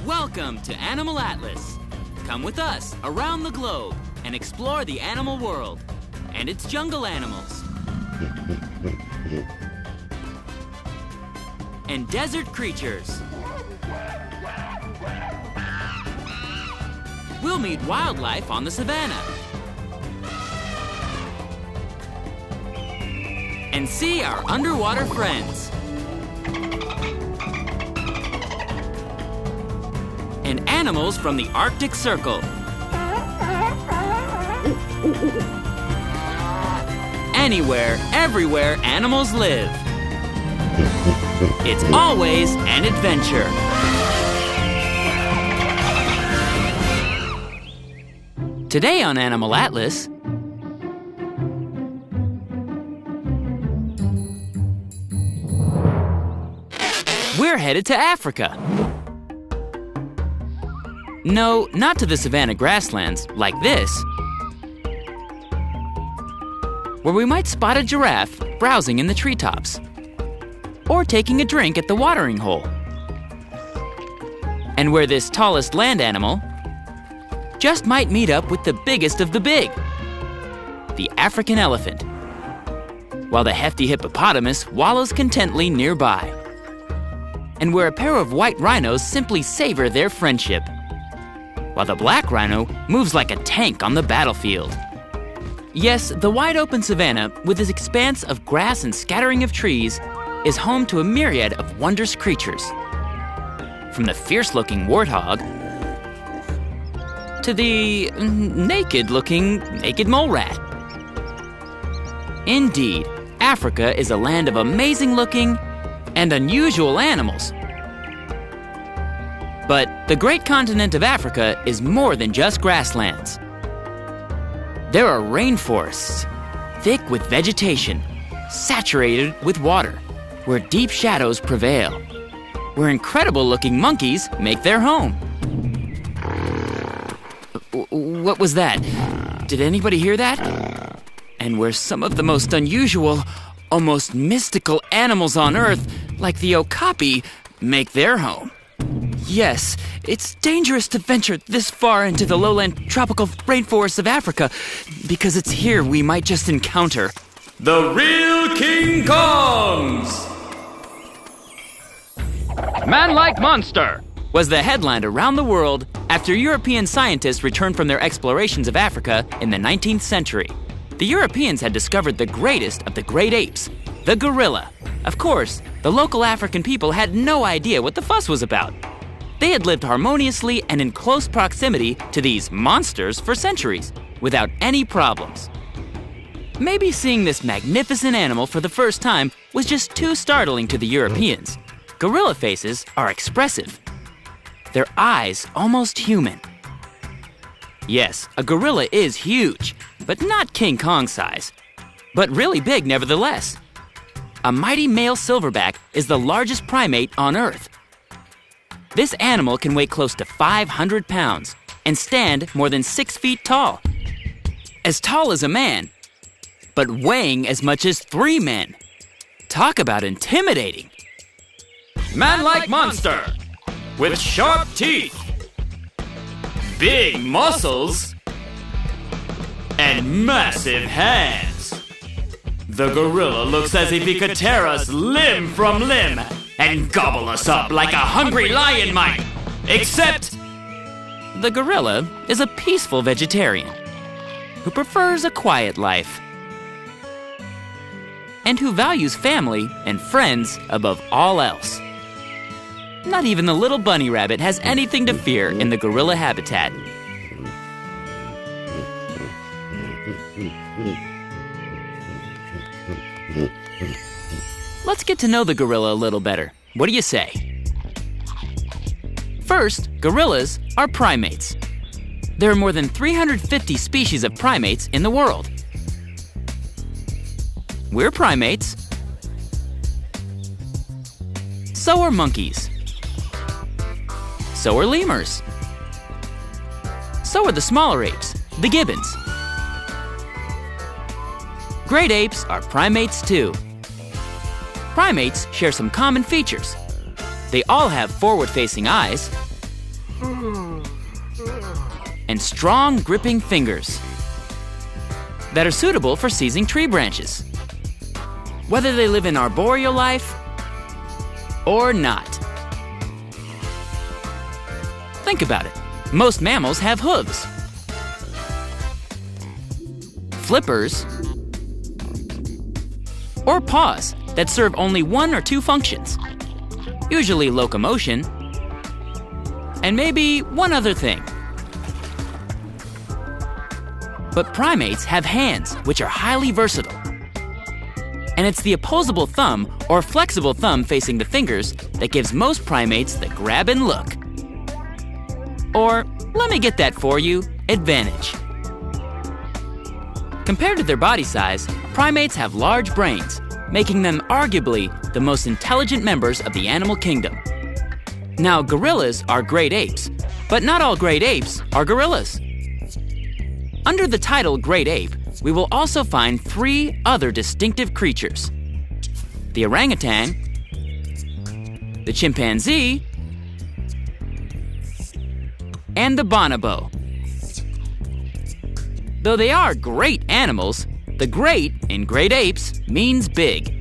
Welcome to Animal Atlas. Come with us around the globe and explore the animal world and its jungle animals and desert creatures. We'll meet wildlife on the savannah and see our underwater friends. And animals from the Arctic Circle. Anywhere, everywhere animals live. It's always an adventure. Today on Animal Atlas, we're headed to Africa. No, not to the savanna grasslands like this, where we might spot a giraffe browsing in the treetops or taking a drink at the watering hole, and where this tallest land animal just might meet up with the biggest of the big, the African elephant, while the hefty hippopotamus wallows contently nearby, and where a pair of white rhinos simply savor their friendship, while the black rhino moves like a tank on the battlefield. Yes, the wide-open savanna, with its expanse of grass and scattering of trees, is home to a myriad of wondrous creatures. From the fierce-looking warthog to the naked-looking naked mole rat. Indeed, Africa is a land of amazing-looking and unusual animals. But the great continent of Africa is more than just grasslands. There are rainforests, thick with vegetation, saturated with water, where deep shadows prevail, where incredible-looking monkeys make their home. What was that? Did anybody hear that? And where some of the most unusual, almost mystical animals on Earth, like the okapi, make their home. Yes, it's dangerous to venture this far into the lowland tropical rainforests of Africa, because it's here we might just encounter the real King Kongs! Man-like monster was the headline around the world after European scientists returned from their explorations of Africa in the 19th century. The Europeans had discovered the greatest of the great apes, the gorilla. Of course, the local African people had no idea what the fuss was about. They had lived harmoniously and in close proximity to these monsters for centuries, without any problems. Maybe seeing this magnificent animal for the first time was just too startling to the Europeans. Gorilla faces are expressive. Their eyes almost human. Yes, a gorilla is huge, but not King Kong size, but really big nevertheless. A mighty male silverback is the largest primate on Earth. This animal can weigh close to 500 pounds and stand more than 6 feet tall. As tall as a man, but weighing as much as 3 men. Talk about intimidating. Man-like monster with sharp teeth, big muscles, and massive hands. The gorilla looks as if he could tear us limb from limb and gobble us up like a hungry lion might. Except the gorilla is a peaceful vegetarian who prefers a quiet life and who values family and friends above all else. Not even the little bunny rabbit has anything to fear in the gorilla habitat. Let's get to know the gorilla a little better. What do you say? First, gorillas are primates. There are more than 350 species of primates in the world. We're primates. So are monkeys. So are lemurs. So are the smaller apes, the gibbons. Great apes are primates too. Primates share some common features. They all have forward-facing eyes, and strong gripping fingers that are suitable for seizing tree branches, whether they live in arboreal life or not. Think about it. Most mammals have hooves, flippers, or paws that serve only one or two functions, usually locomotion, and maybe one other thing. But primates have hands, which are highly versatile. And it's the opposable thumb or flexible thumb facing the fingers that gives most primates the grab and look. Or, let me get that for you, advantage. Compared to their body size, primates have large brains, making them arguably the most intelligent members of the animal kingdom. Now, gorillas are great apes, but not all great apes are gorillas. Under the title great ape, we will also find three other distinctive creatures: the orangutan, the chimpanzee, and the bonobo. Though they are great animals, the great in great apes means big.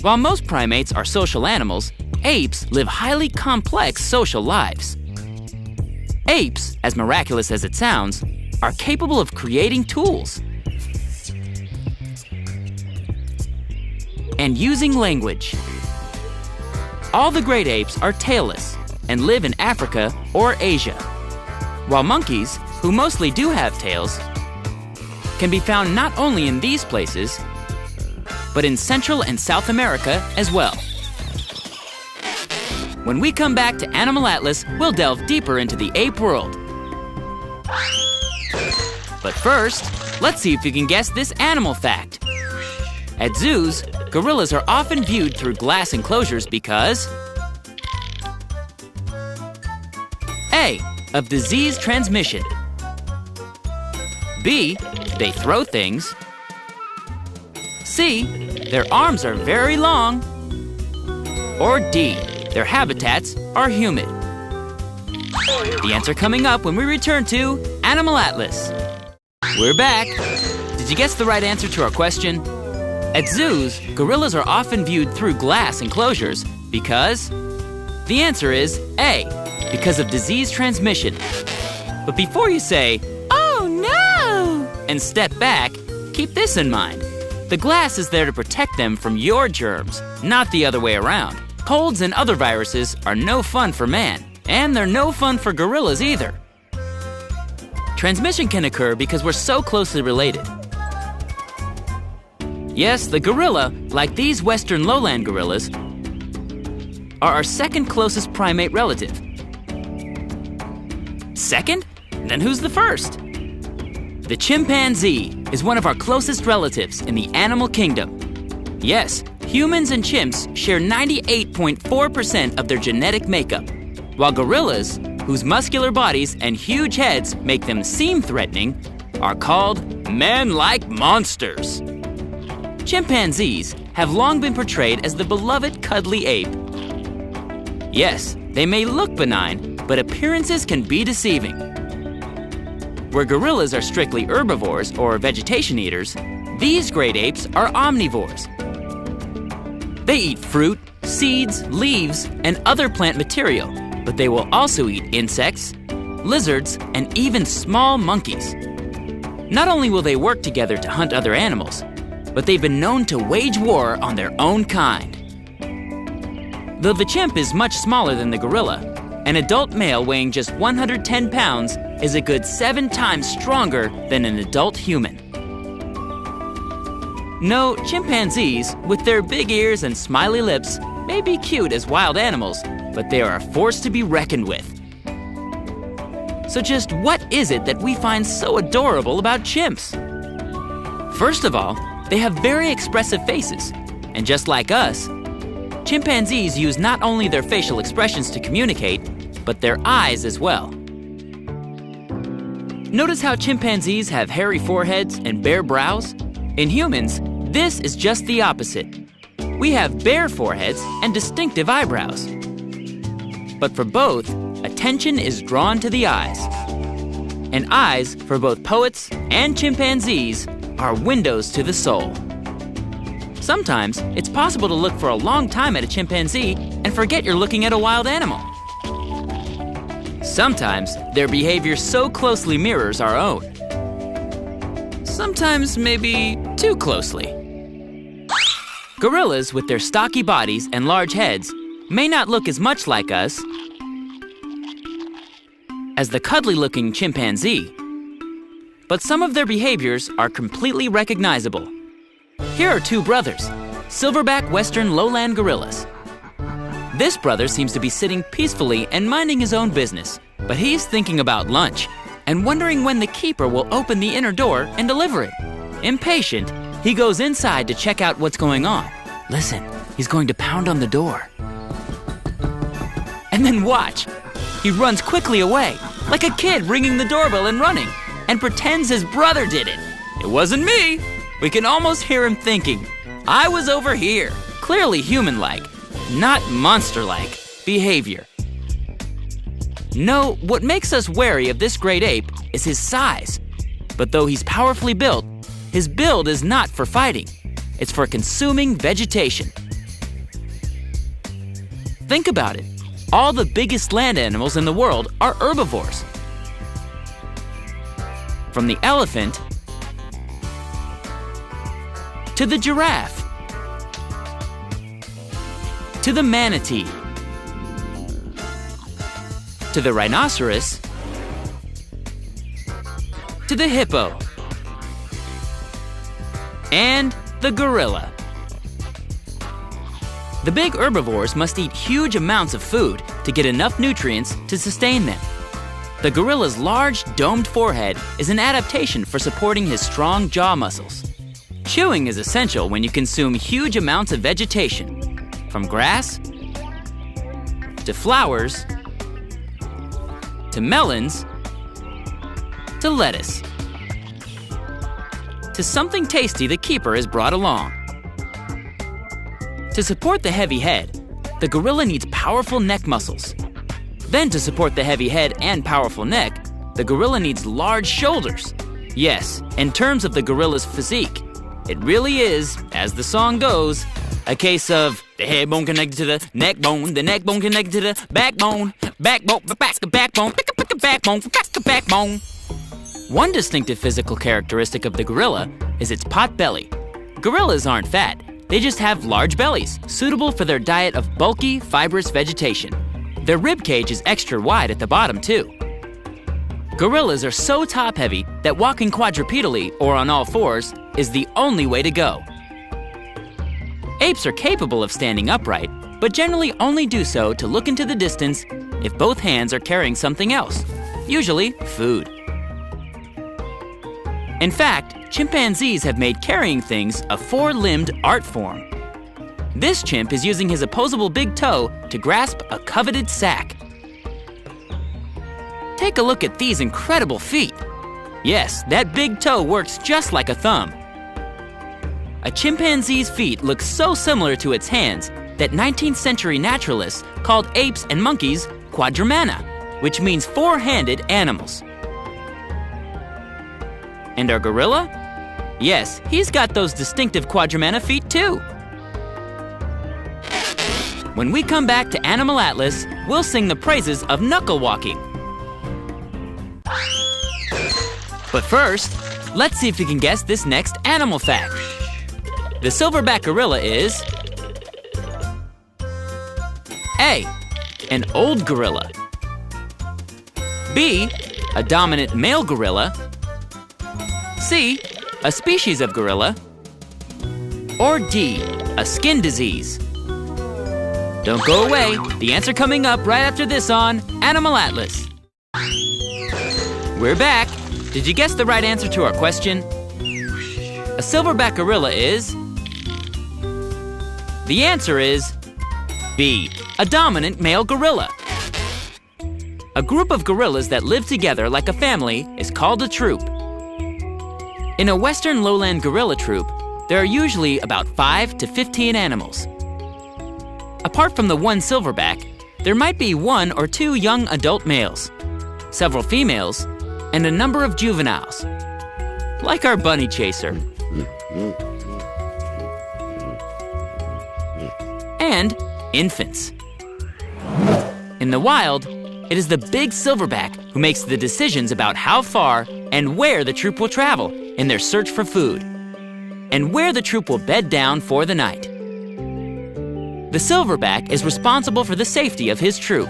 While most primates are social animals, apes live highly complex social lives. Apes, as miraculous as it sounds, are capable of creating tools and using language. All the great apes are tailless and live in Africa or Asia, while monkeys, who mostly do have tails, can be found not only in these places, but in Central and South America as well. When we come back to Animal Atlas, we'll delve deeper into the ape world. But first, let's see if you can guess this animal fact. At zoos, gorillas are often viewed through glass enclosures because A, of disease transmission. B, they throw things. C, their arms are very long. Or D, their habitats are humid. The answer coming up when we return to Animal Atlas. We're back. Did you guess the right answer to our question? At zoos, gorillas are often viewed through glass enclosures because the answer is A, because of disease transmission. But before you say, "Oh no!" and step back, keep this in mind. The glass is there to protect them from your germs, not the other way around. Colds and other viruses are no fun for man, and they're no fun for gorillas either. Transmission can occur because we're so closely related. Yes, the gorilla, like these western lowland gorillas, are our second closest primate relative. Second? Then who's the first? The chimpanzee is one of our closest relatives in the animal kingdom. Yes, humans and chimps share 98.4% of their genetic makeup, while gorillas, whose muscular bodies and huge heads make them seem threatening, are called man-like monsters. Chimpanzees have long been portrayed as the beloved cuddly ape. Yes, they may look benign, but appearances can be deceiving. Where gorillas are strictly herbivores or vegetation eaters, these great apes are omnivores. They eat fruit, seeds, leaves, and other plant material, but they will also eat insects, lizards, and even small monkeys. Not only will they work together to hunt other animals, but they've been known to wage war on their own kind. Though the chimp is much smaller than the gorilla, an adult male weighing just 110 pounds is a good 7 times stronger than an adult human. No, chimpanzees, with their big ears and smiley lips, may be cute as wild animals, but they are a force to be reckoned with. So just what is it that we find so adorable about chimps? First of all, they have very expressive faces, and just like us, chimpanzees use not only their facial expressions to communicate, but their eyes as well. Notice how chimpanzees have hairy foreheads and bare brows? In humans, this is just the opposite. We have bare foreheads and distinctive eyebrows. But for both, attention is drawn to the eyes. And eyes, for both poets and chimpanzees, are windows to the soul. Sometimes, it's possible to look for a long time at a chimpanzee and forget you're looking at a wild animal. Sometimes, their behavior so closely mirrors our own. Sometimes, maybe too closely. Gorillas, with their stocky bodies and large heads, may not look as much like us as the cuddly-looking chimpanzee, but some of their behaviors are completely recognizable. Here are two brothers, silverback western lowland gorillas. This brother seems to be sitting peacefully and minding his own business, but he's thinking about lunch and wondering when the keeper will open the inner door and deliver it. Impatient, he goes inside to check out what's going on. Listen, he's going to pound on the door. And then watch. He runs quickly away, like a kid ringing the doorbell and running, and pretends his brother did it. It wasn't me. We can almost hear him thinking, I was over here. Clearly human-like, not monster-like behavior. No, what makes us wary of this great ape is his size. But though he's powerfully built, his build is not for fighting. It's for consuming vegetation. Think about it. All the biggest land animals in the world are herbivores. From the elephant to the giraffe to the manatee to the rhinoceros to the hippo and the gorilla. The big herbivores must eat huge amounts of food to get enough nutrients to sustain them. The gorilla's large, domed forehead is an adaptation for supporting his strong jaw muscles. Chewing is essential when you consume huge amounts of vegetation, from grass to flowers to melons to lettuce to something tasty the keeper has brought along. To support the heavy head, the gorilla needs powerful neck muscles. Then to support the heavy head and powerful neck, the gorilla needs large shoulders. Yes, in terms of the gorilla's physique, it really is, as the song goes, a case of the head bone connected to the neck bone connected to the backbone, backbone, backbone. One distinctive physical characteristic of the gorilla is its pot belly. Gorillas aren't fat. They just have large bellies, suitable for their diet of bulky, fibrous vegetation. Their rib cage is extra wide at the bottom, too. Gorillas are so top-heavy that walking quadrupedally, or on all fours, is the only way to go. Apes are capable of standing upright, but generally only do so to look into the distance if both hands are carrying something else, usually food. In fact, chimpanzees have made carrying things a four-limbed art form. This chimp is using his opposable big toe to grasp a coveted sack. Take a look at these incredible feet. Yes, that big toe works just like a thumb. A chimpanzee's feet look so similar to its hands that 19th century naturalists called apes and monkeys quadrumana, which means four-handed animals. And our gorilla? Yes, he's got those distinctive quadrumana feet too. When we come back to Animal Atlas, we'll sing the praises of knuckle walking. But first, let's see if you can guess this next animal fact. The silverback gorilla is A, an old gorilla. B, a dominant male gorilla. C, a species of gorilla. Or D, a skin disease. Don't go away. The answer coming up right after this on Animal Atlas. We're back. Did you guess the right answer to our question? A silverback gorilla is... The answer is B, a dominant male gorilla. A group of gorillas that live together like a family is called a troop. In a western lowland gorilla troop, there are usually about 5 to 15 animals. Apart from the one silverback, there might be 1 or 2 young adult males, several females, and a number of juveniles, like our bunny chaser. And infants. In the wild, it is the big silverback who makes the decisions about how far and where the troop will travel in their search for food, and where the troop will bed down for the night. The silverback is responsible for the safety of his troop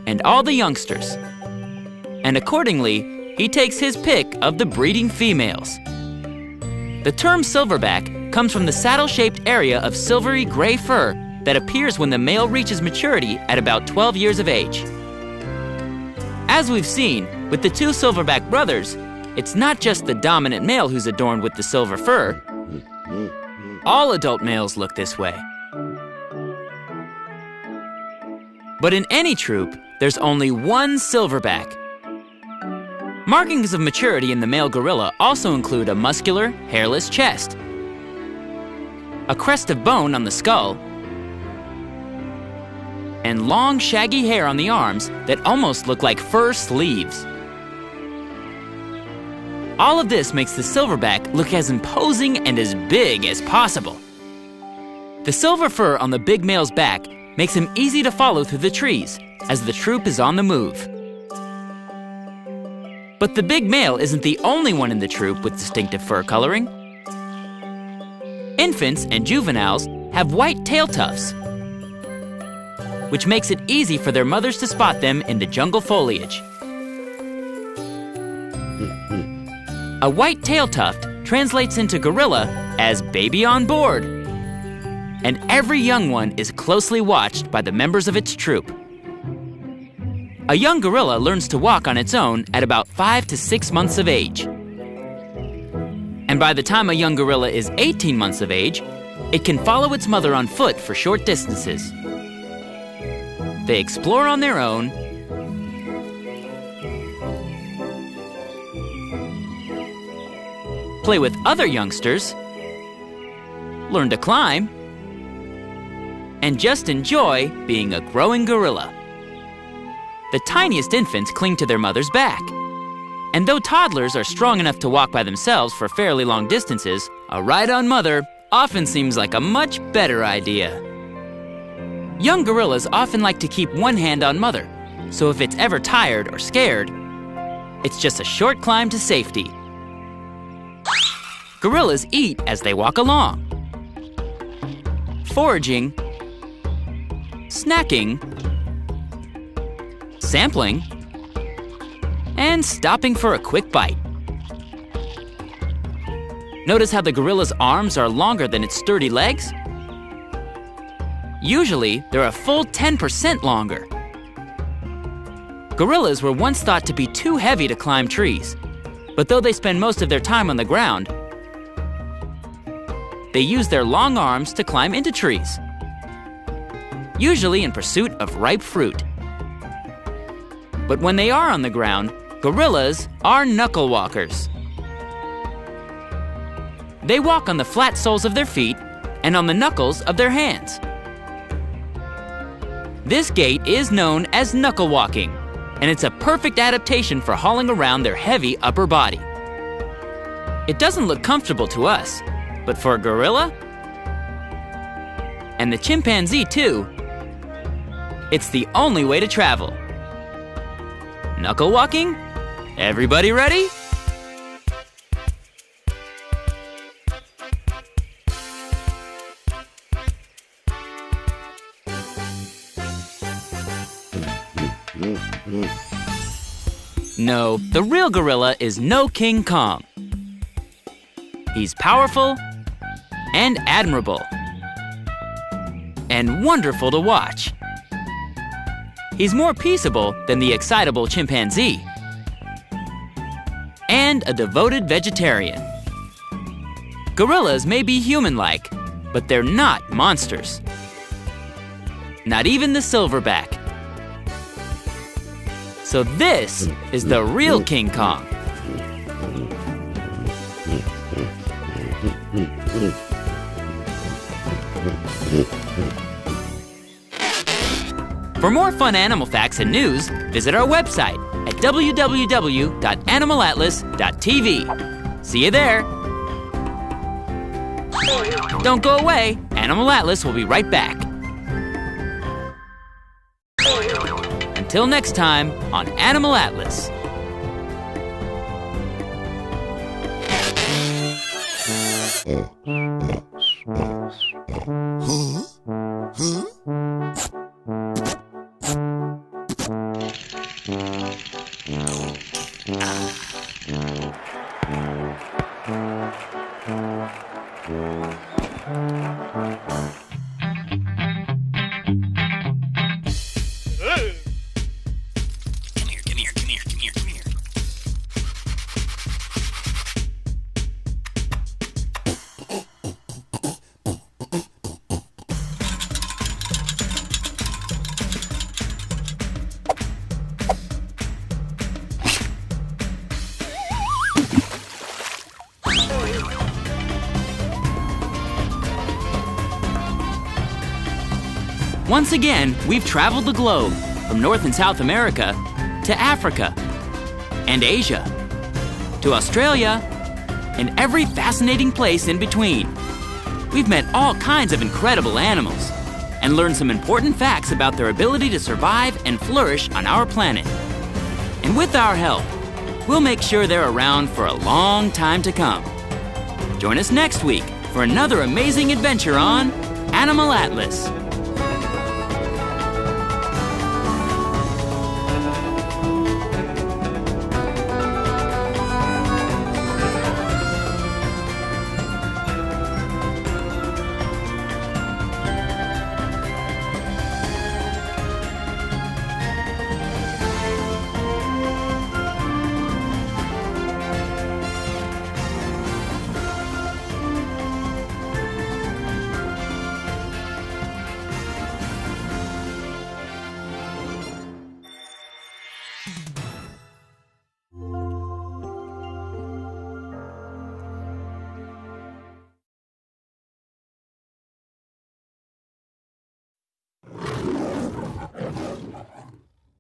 and all the youngsters, and accordingly, he takes his pick of the breeding females. The term silverback comes from the saddle-shaped area of silvery gray fur that appears when the male reaches maturity at about 12 years of age. As we've seen, with the 2 silverback brothers, it's not just the dominant male who's adorned with the silver fur. All adult males look this way. But in any troop, there's only 1 silverback. Markings of maturity in the male gorilla also include a muscular, hairless chest, a crest of bone on the skull, and long, shaggy hair on the arms that almost look like fur sleeves. All of this makes the silverback look as imposing and as big as possible. The silver fur on the big male's back makes him easy to follow through the trees as the troop is on the move. But the big male isn't the only one in the troop with distinctive fur coloring. Infants and juveniles have white tail tufts, which makes it easy for their mothers to spot them in the jungle foliage. A white tail tuft translates into gorilla as baby on board, and every young one is closely watched by the members of its troop. A young gorilla learns to walk on its own at about 5 to 6 months of age. And by the time a young gorilla is 18 months of age, it can follow its mother on foot for short distances. They explore on their own, play with other youngsters, learn to climb, and just enjoy being a growing gorilla. The tiniest infants cling to their mother's back. And though toddlers are strong enough to walk by themselves for fairly long distances, a ride on mother often seems like a much better idea. Young gorillas often like to keep one hand on mother, so if it's ever tired or scared, it's just a short climb to safety. Gorillas eat as they walk along, foraging, snacking, sampling, and stopping for a quick bite. Notice how the gorilla's arms are longer than its sturdy legs? Usually, they're a full 10% longer. Gorillas were once thought to be too heavy to climb trees, but though they spend most of their time on the ground, they use their long arms to climb into trees, usually in pursuit of ripe fruit. But when they are on the ground, gorillas are knuckle walkers. They walk on the flat soles of their feet and on the knuckles of their hands. This gait is known as knuckle walking, and it's a perfect adaptation for hauling around their heavy upper body. It doesn't look comfortable to us, but for a gorilla, and the chimpanzee too, it's the only way to travel. Knuckle walking? Everybody ready? No, the real gorilla is no King Kong. He's powerful and admirable and wonderful to watch. He's more peaceable than the excitable chimpanzee and a devoted vegetarian. Gorillas may be human-like, but they're not monsters. Not even the silverback. So this is the real King Kong. For more fun animal facts and news, visit our website at www.animalatlas.tv. See you there! Don't go away. Animal Atlas will be right back. Until next time on Animal Atlas. Once again, we've traveled the globe, from North and South America to Africa and Asia to Australia and every fascinating place in between. We've met all kinds of incredible animals and learned some important facts about their ability to survive and flourish on our planet. And with our help, we'll make sure they're around for a long time to come. Join us next week for another amazing adventure on Animal Atlas.